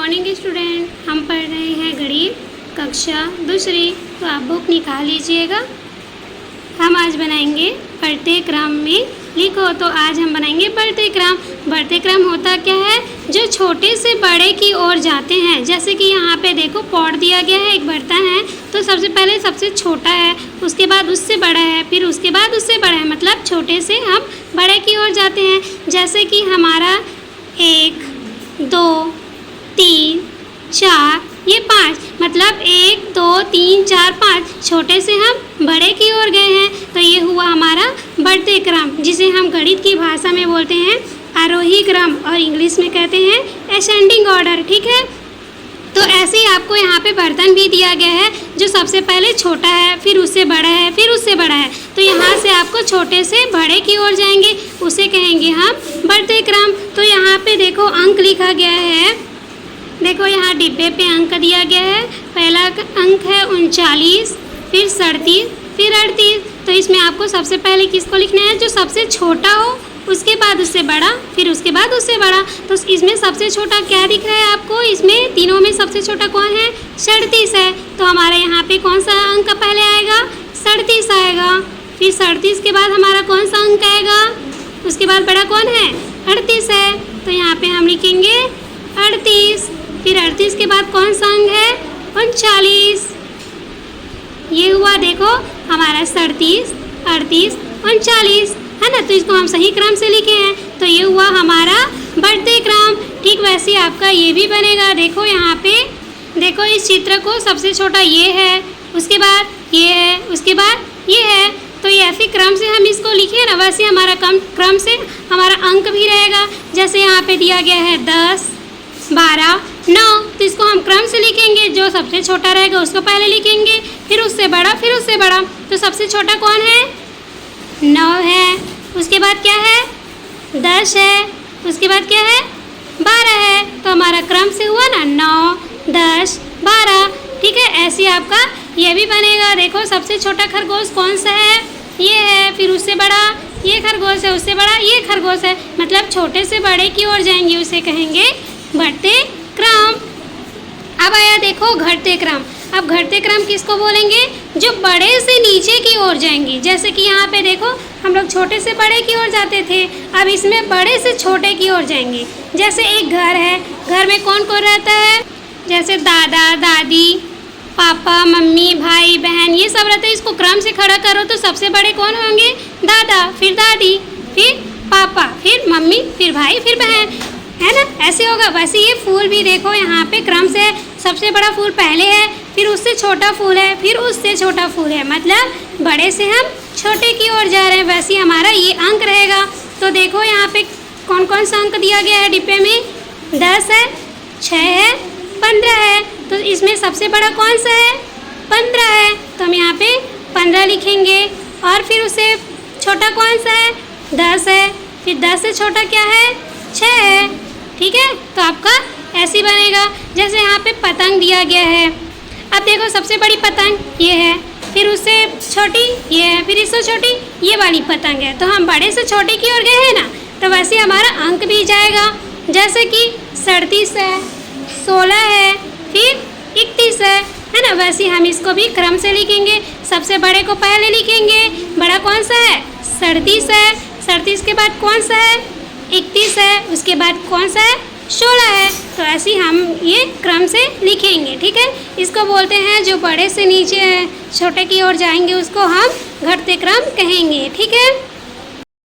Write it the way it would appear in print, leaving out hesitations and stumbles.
Morning student, हम पढ़ रहे हैं गणित कक्षा दूसरी। तो आप बुक निकाल लीजिएगा। हम आज बनाएंगे बढ़ते क्रम में लिखो। तो आज हम बनाएंगे बढ़ते क्रम। बढ़ते क्रम होता क्या है? जो छोटे से बड़े की ओर जाते हैं। जैसे कि यहाँ पे देखो पॉट दिया गया है, एक बर्तन है। तो सबसे पहले सबसे छोटा है, उसके बाद उससे बड़ा है, फिर उसके बाद उससे बड़ा है। मतलब छोटे से हम बड़े की ओर जाते हैं। जैसे कि हमारा 1 2 3 4 ये 5, मतलब 1 2 3 4 5 छोटे से हम बड़े की ओर गए हैं। तो ये हुआ हमारा बढ़ते क्रम, जिसे हम गणित की भाषा में बोलते हैं आरोही क्रम और इंग्लिश में कहते हैं असेंडिंग ऑर्डर। ठीक है, तो ऐसे ही आपको यहाँ पे बर्तन भी दिया गया है, जो सबसे पहले छोटा है, फिर उससे बड़ा है, फिर उससे बड़ा है। तो यहाँ से आपको छोटे से बड़े की ओर जाएंगे, उसे कहेंगे हम बढ़ते क्रम। तो यहाँ पे देखो अंक लिखा गया है। देखो यहाँ डिब्बे पे अंक दिया गया है। पहला अंक है 39, फिर 37, फिर 38। तो इसमें आपको सबसे पहले किसको लिखना है? जो सबसे छोटा हो, उसके बाद उससे बड़ा, फिर उसके बाद उससे बड़ा। तो इसमें सबसे छोटा क्या दिख रहा है आपको? इसमें तीनों में सबसे छोटा कौन है? 37 है। तो हमारे यहाँ पे कौन सा अंक पहले आएगा? 37 आएगा। फिर 37 के बाद हमारा कौन सा अंक आएगा? उसके बाद बड़ा कौन है? 38 है। तो यहाँ पे हम लिखेंगे 38। फिर 38 के बाद कौन सा अंक है? 39। ये हुआ देखो हमारा 37, 38, 39 है ना। तो इसको हम सही क्रम से लिखे हैं। तो ये हुआ हमारा बढ़ते क्रम। ठीक वैसे आपका ये भी बनेगा। देखो यहाँ पे देखो इस चित्र को सबसे छोटा ये है, उसके बाद ये है, उसके बाद ये है। तो ये ऐसे क्रम से हम इसको लिखे ना, वैसे हमारा क्रम से हमारा अंक भी रहेगा। जैसे यहाँ पे दिया गया है 10, 12, 9। तो इसको हम क्रम से लिखेंगे। जो सबसे छोटा रहेगा उसको पहले लिखेंगे, फिर उससे बड़ा, फिर उससे बड़ा। तो सबसे छोटा कौन है? 9 है। उसके बाद क्या है? 10 है। उसके बाद क्या है? 12 है। तो हमारा क्रम से हुआ ना 9, 10, 12। ठीक है, ऐसे आपका ये भी बनेगा। देखो सबसे छोटा खरगोश कौन सा है? ये है। फिर उससे बड़ा ये खरगोश है, उससे बड़ा ये खरगोश है। मतलब छोटे से बड़े की ओर जाएंगे, उसे कहेंगे बढ़ते क्रम। अब आया देखो घटते क्रम। अब घटते क्रम किसको बोलेंगे? जो बड़े से नीचे की ओर जाएंगे। जैसे कि यहाँ पे देखो हम लोग छोटे से बड़े की ओर जाते थे, अब इसमें बड़े से छोटे की ओर जाएंगे। जैसे एक घर है, घर में कौन कौन रहता है? जैसे दादा दादी, पापा मम्मी, भाई बहन, ये सब रहते हैं। इसको क्रम से खड़ा करो तो सबसे बड़े कौन होंगे? दादा, फिर दादी, फिर पापा, फिर मम्मी, फिर भाई, फिर बहन, है ना। ऐसे होगा। वैसे ये फूल भी देखो यहाँ पे क्रम से सबसे बड़ा फूल पहले है, फिर उससे छोटा फूल है, फिर उससे छोटा फूल है। मतलब बड़े से हम छोटे की ओर जा रहे हैं। वैसे हमारा ये अंक रहेगा। तो देखो यहाँ पे कौन कौन सा अंक दिया गया है डिब्बे में? 10 है, 6 है, 15 है। तो इसमें सबसे बड़ा कौन सा है? 15 है। तो हम यहाँ पे 15 लिखेंगे। और फिर उससे छोटा कौन सा है? 10 है। फिर 10 से छोटा क्या है? 6 है। ठीक है, तो आपका ऐसे बनेगा। जैसे यहाँ पे पतंग दिया गया है। अब देखो सबसे बड़ी पतंग ये है, फिर उससे छोटी ये है, फिर इससे छोटी ये वाली पतंग है। तो हम बड़े से छोटे की ओर गए हैं ना, तो वैसे हमारा अंक भी जाएगा। जैसे कि 37 है, 16 है, फिर 31 है ना। वैसे हम इसको भी क्रम से लिखेंगे। सबसे बड़े को पहले लिखेंगे। बड़ा कौन सा है? 37 है। 37 के बाद कौन सा है? 31 है। उसके बाद कौन सा है? 16 है। तो ऐसे हम ये क्रम से लिखेंगे। ठीक है, इसको बोलते हैं जो बड़े से नीचे छोटे की ओर जाएंगे, उसको हम घटते क्रम कहेंगे। ठीक है।